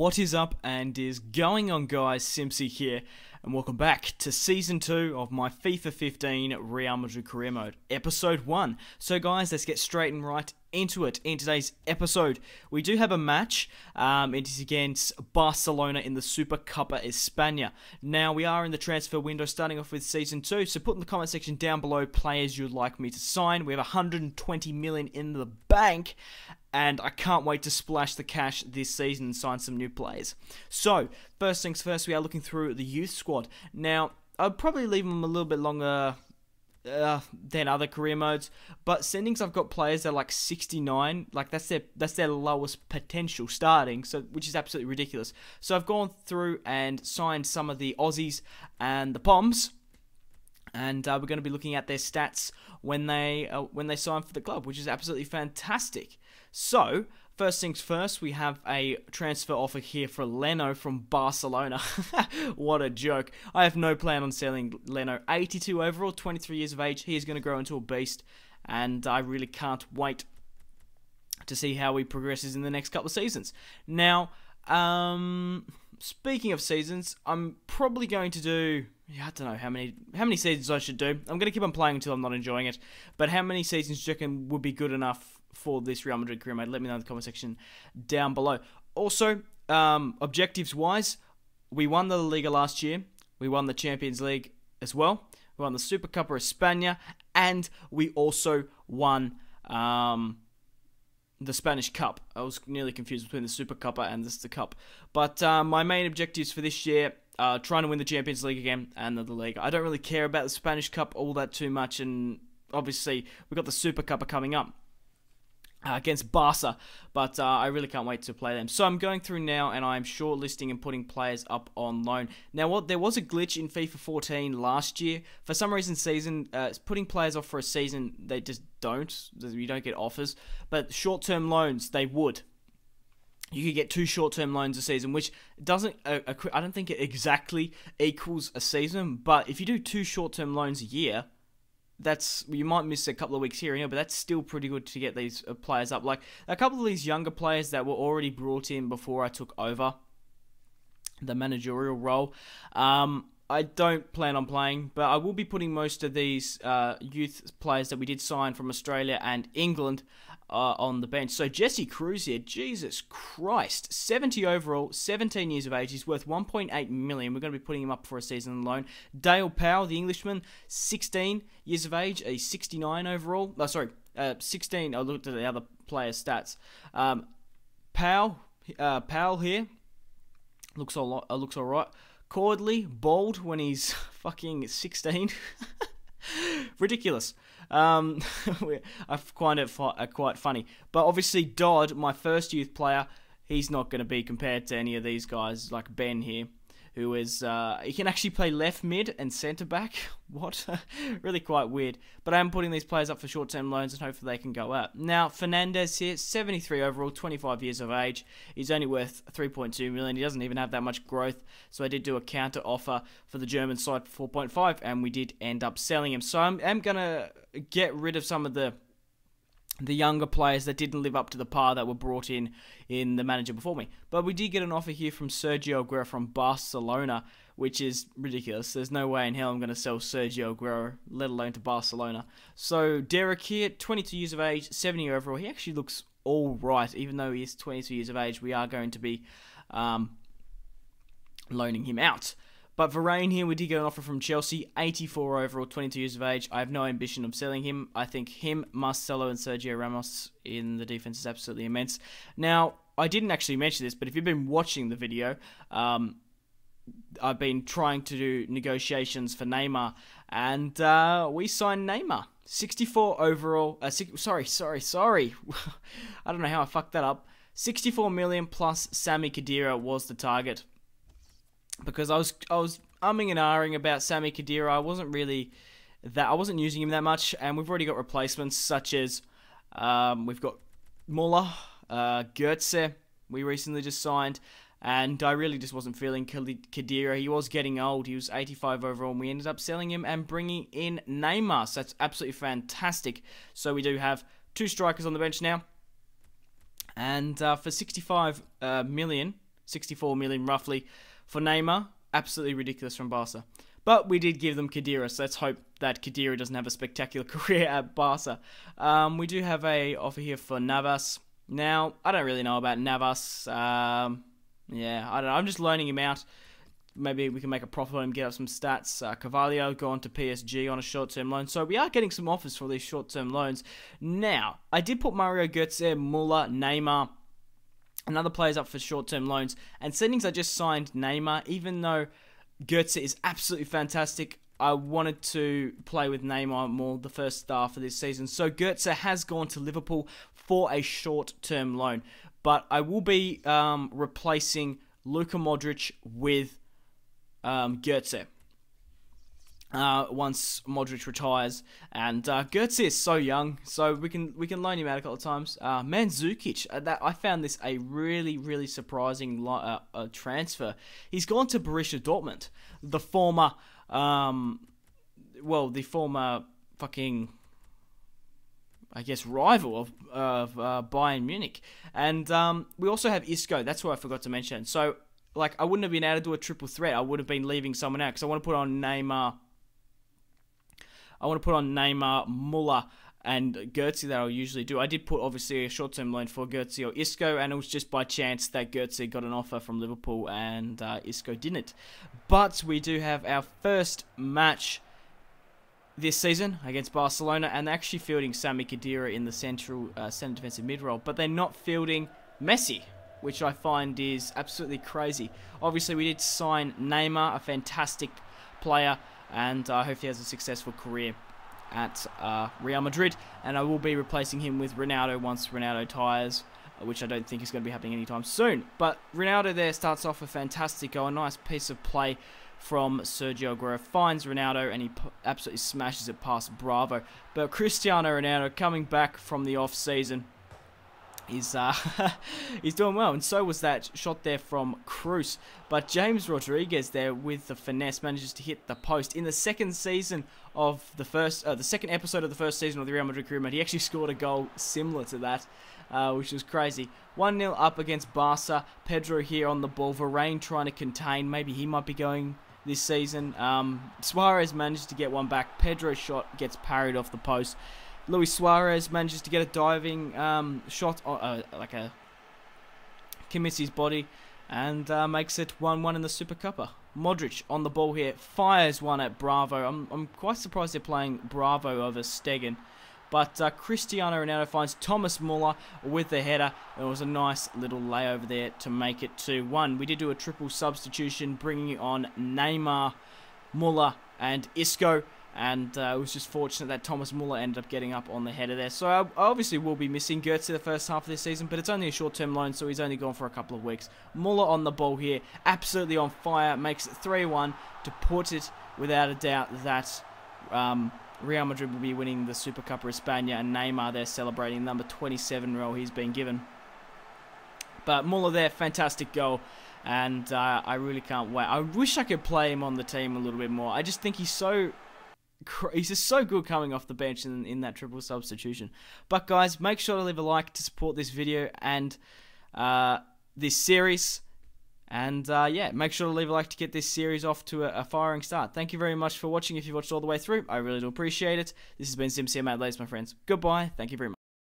What is up and is going on, guys? Simpzy here, and welcome back to Season 2 of my FIFA 15 Real Madrid Career Mode, Episode 1. So guys, let's get straight and right into it. In today's episode, we do have a match. It is against Barcelona in the Supercopa España. Now, we are in the transfer window starting off with Season 2, so put in the comment section down below players you'd like me to sign. We have 120 million in the bank, and I can't wait to splash the cash this season and sign some new players. So, first things first, we are looking through the youth squad. Now, I'll probably leave them a little bit longer than other career modes, but settings I've got players that are like 69, like that's their lowest potential starting, so which is absolutely ridiculous. So I've gone through and signed some of the Aussies and the Poms, and we're going to be looking at their stats when they sign for the club, which is absolutely fantastic. So, first things first, we have a transfer offer here for Leno from Barcelona. What a joke. I have no plan on selling Leno. 82 overall, 23 years of age. He is going to grow into a beast, and I really can't wait to see how he progresses in the next couple of seasons. Now, speaking of seasons, I'm probably going to do... I don't know how many seasons I should do. I'm going to keep on playing until I'm not enjoying it. But how many seasons do you reckon would be good enough for this Real Madrid career mode? Let me know in the comment section down below. Also, objectives-wise, we won the La Liga last year. We won the Champions League as well. We won the Supercopa España. And we also won the Spanish Cup. I was nearly confused between the Supercopa and the Cup. But my main objectives for this year... trying to win the Champions League again and the Liga. I don't really care about the Spanish Cup all that too much, and obviously we've got the Super Cup coming up against Barca, but I really can't wait to play them. So I'm going through now, and I'm shortlisting and putting players up on loan. Now, there was a glitch in FIFA 14 last year. For some reason, putting players off for a season, they just don't. You don't get offers, but short-term loans, they would. You could get 2 short-term loans a season, which doesn't, I don't think it exactly equals a season, but if you do 2 short-term loans a year, you might miss a couple of weeks here and here, but that's still pretty good to get these players up. Like, a couple of these younger players that were already brought in before I took over the managerial role, I don't plan on playing, but I will be putting most of these youth players that we did sign from Australia and England on the bench. So Jesse Cruz here, Jesus Christ, 70 overall, 17 years of age. He's worth 1.8 million. We're going to be putting him up for a season loan. Dale Powell, the Englishman, 16 years of age, a 69 overall. 16. I looked at the other players' stats. Powell here looks all right. Cordley, bald when he's fucking 16. Ridiculous. I find it quite funny. But obviously Dodd, my first youth player, he's not going to be compared to any of these guys like Ben here, who is, he can actually play left mid and centre back. What? Really quite weird. But I am putting these players up for short-term loans and hopefully they can go out. Now, Fernandez here, 73 overall, 25 years of age. He's only worth 3.2 million. He doesn't even have that much growth. So I did do a counter offer for the German side for 4.5 and we did end up selling him. So I'm going to get rid of some of the younger players that didn't live up to the par that were brought in the manager before me. But we did get an offer here from Sergio Guerra from Barcelona, which is ridiculous. There's no way in hell I'm going to sell Sergio Guerra, let alone to Barcelona. So Derek here, 22 years of age, 70 overall. He actually looks all right, even though he is 22 years of age. We are going to be loaning him out. But Varane here, we did get an offer from Chelsea, 84 overall, 22 years of age. I have no ambition of selling him. I think him, Marcelo, and Sergio Ramos in the defense is absolutely immense. Now, I didn't actually mention this, but if you've been watching the video, I've been trying to do negotiations for Neymar, and we signed Neymar. 64 overall, sorry. I don't know how I fucked that up. 64 million plus Sami Khedira was the target. Because I was umming and ahhing about Sami Khedira. I wasn't using him that much, and we've already got replacements such as we've got Muller, Goetze, we recently just signed, and I really just wasn't feeling Khedira. He was getting old. He was 85 overall, and we ended up selling him and bringing in Neymar. So that's absolutely fantastic. So we do have 2 strikers on the bench now, and for 65 million. 64 million roughly for Neymar. Absolutely ridiculous from Barca. But we did give them Khedira, so let's hope that Khedira doesn't have a spectacular career at Barca. We do have a offer here for Navas. Now, I don't really know about Navas. Yeah, I don't know. I'm just loaning him out. Maybe we can make a profit on him, get up some stats. Carvalho gone to PSG on a short-term loan. So we are getting some offers for these short-term loans. Now, I did put Mario Götze, Muller, Neymar, and other players up for short-term loans. And settings, I just signed Neymar. Even though Götze is absolutely fantastic, I wanted to play with Neymar more the first half of this season. So Götze has gone to Liverpool for a short-term loan. But I will be replacing Luka Modric with Götze once Modric retires. And Götze is so young, so we can loan him out a couple of times. Mandzukic, I found this a really surprising transfer. He's gone to Borussia Dortmund, the former fucking, I guess, rival of Bayern Munich. And we also have Isco. That's what I forgot to mention. So, like, I wouldn't have been able to do a triple threat. I would have been leaving someone out because I want to put on Neymar. I want to put on Neymar, Muller, and Götze that I'll usually do. I did put, obviously, a short-term loan for Götze or Isco, and it was just by chance that Götze got an offer from Liverpool and Isco didn't. But we do have our first match this season against Barcelona, and they're actually fielding Sami Khedira in the centre defensive mid role, but they're not fielding Messi, which I find is absolutely crazy. Obviously, we did sign Neymar, a fantastic player, and I hope he has a successful career at Real Madrid, and I will be replacing him with Ronaldo once Ronaldo tires, which I don't think is going to be happening anytime soon. But Ronaldo there starts off a fantastic goal, a nice piece of play from Sergio Guerra, finds Ronaldo, and he absolutely smashes it past Bravo. But Cristiano Ronaldo, coming back from the off-season, he's doing well, and so was that shot there from Cruz. But James Rodriguez there with the finesse manages to hit the post in the second season of the second episode of the first season of the Real Madrid Career Mode. He actually scored a goal similar to that, which was crazy. 1-0 up against Barca. Pedro here on the ball. Varane trying to contain. Maybe he might be going this season. Suarez managed to get one back. Pedro's shot gets parried off the post. Luis Suarez manages to get a diving shot, commits his body, and makes it 1-1 in the Super Cuppa. Modric on the ball here, fires one at Bravo. I'm quite surprised they're playing Bravo over Stegen. But Cristiano Ronaldo finds Thomas Muller with the header. It was a nice little layover there to make it 2-1. We did do a triple substitution, bringing on Neymar, Muller, and Isco. And it was just fortunate that Thomas Muller ended up getting up on the header there. So I obviously will be missing Götze the first half of this season, but it's only a short-term loan, so he's only gone for a couple of weeks. Muller on the ball here, absolutely on fire, makes it 3-1 to put it without a doubt that Real Madrid will be winning the Super Cuppa España, and Neymar there celebrating number 27 role he's been given. But Muller there, fantastic goal. And I really can't wait. I wish I could play him on the team a little bit more. I just think he's just so good coming off the bench in that triple substitution. But guys, make sure to leave a like to support this video and this series. And yeah, make sure to leave a like to get this series off to a firing start. Thank you very much for watching. If you watched all the way through, I really do appreciate it. This has been Simpzy, my friends. Goodbye. Thank you very much.